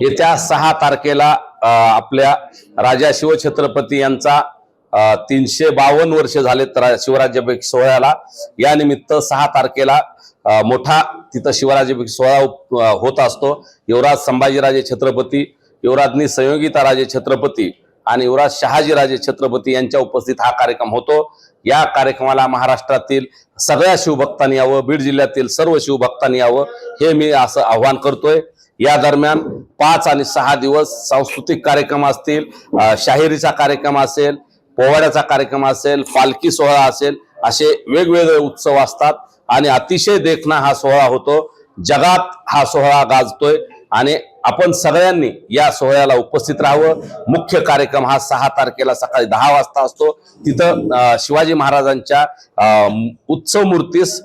येत्या 6 तारखेला आपल्या राजा शिवछत्रपती यांचा 352 वर्ष झाले शिवराज्याभिषेक सोहळ्याला। या निमित्त 6 तारखेला मोठा तिथं शिवराज्याभिषेक सोहळा होत असतो। युवराज संभाजीराजे छत्रपती, युवराज्ञी संयोगिताराजे छत्रपती आणि युवराज शहाजीराजे छत्रपती यांच्या उपस्थित हा कार्यक्रम होतो। या कार्यक्रमाला महाराष्ट्रातील सगळ्या शिवभक्तांनी यावं, बीड जिल्ह्यातील सर्व शिवभक्तांनी यावं हे मी असं आवाहन करतोय। या दरम्यान 5 आणि 6 दिवस सांस्कृतिक कार्यक्रम असतील, शाहिरीचा कार्यक्रम असेल, पोवाड्याचा कार्यक्रम असेल, पालखी सोहळा असेल, असे वेगवेगळे उत्सव असतात आणि अतिशय देखणा हा सोहळा होतो। जगात हा सोहळा गाजतोय आणि आपण सगळ्यांनी या सोहळ्याला उपस्थित राहावं। मुख्य कार्यक्रम हा 6 तारखेला सकाळी 10 वाजता असतो। तिथं शिवाजी महाराजांच्या उत्सव मूर्तीस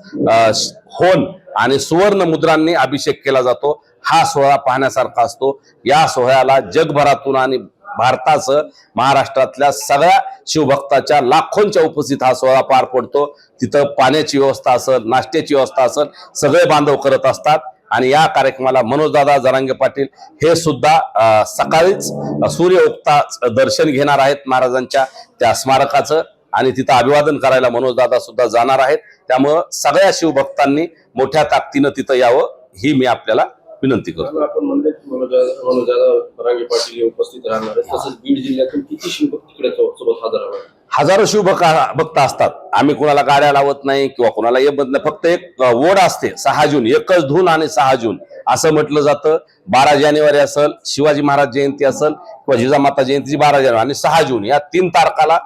होन आणि सुवर्ण मुद्रांनी अभिषेक केला जातो। हा सोहळा पाहण्यासारखा असतो। या सोहळ्याला जगभरातून आणि भारतासह महाराष्ट्रातल्या सगळ्या शिवभक्ताच्या लाखोंच्या उपस्थित हा सोहळा पार पडतो। तिथं पाण्याची व्यवस्था असेल, नाश्त्याची व्यवस्था असेल, सगळे बांधव करत असतात। आणि या कार्यक्रमाला मनोजदादा जरांगे पाटील हे सुद्धा सकाळीच सूर्य उगता दर्शन घेणार आहेत महाराजांच्या त्या स्मारकाचं आणि तिथं अभिवादन करायला मनोजदादा सुद्धा जाणार आहेत। त्यामुळे सगळ्या शिवभक्तांनी मोठ्या ताकदीनं तिथं यावं ही मी आपल्याला विनंती करतो। आपण म्हणले मनोजदादा जरांगे पाटील उपस्थित राहणार आहेत, तसंच बीड जिल्ह्यातून किती शिवभक्त तिकडे सोबत हजारो शिवभक्त असतात। आम्ही कुणाला गाड्या लावत नाही किंवा कुणाला ये बंद, फक्त एक ओढ असते 6 जून, एकच धून आणि 6 जून असं म्हटलं जातं। 12 जानेवारी असेल, शिवाजी महाराज जयंती असेल किंवा जिजामाता जयंतीची 12 जानेवारी आणि 6 जून या 3 तारखाला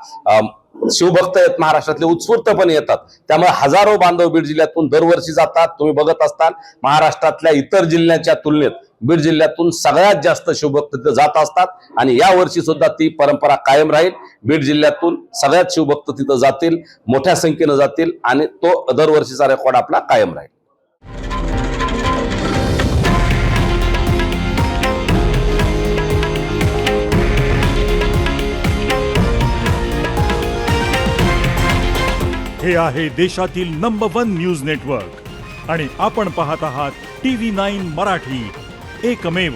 शिवभक्त येत महाराष्ट्रातले उत्स्फूर्तपणे येतात। त्यामुळे हजारो बांधव बीड जिल्ह्यातून दरवर्षी जातात। तुम्ही बघत असताल महाराष्ट्रातल्या इतर जिल्ह्यांच्या तुलनेत बीड जिल्ह्यातून सगळ्यात जास्त शिवभक्त तिथे जात असतात आणि या वर्षी सुद्धा ती परंपरा कायम राहील। बीड जिल्ह्यातून सगळ्यात शिवभक्त तिथं जातील, मोठ्या संख्येने जातील आणि तो दरवर्षीचा रेकॉर्ड आपला कायम राहील। हे आहे देशातील नंबर 1 न्यूज नेटवर्क आणि आपण पाहत आहात TV9 मराठी, एकमेव।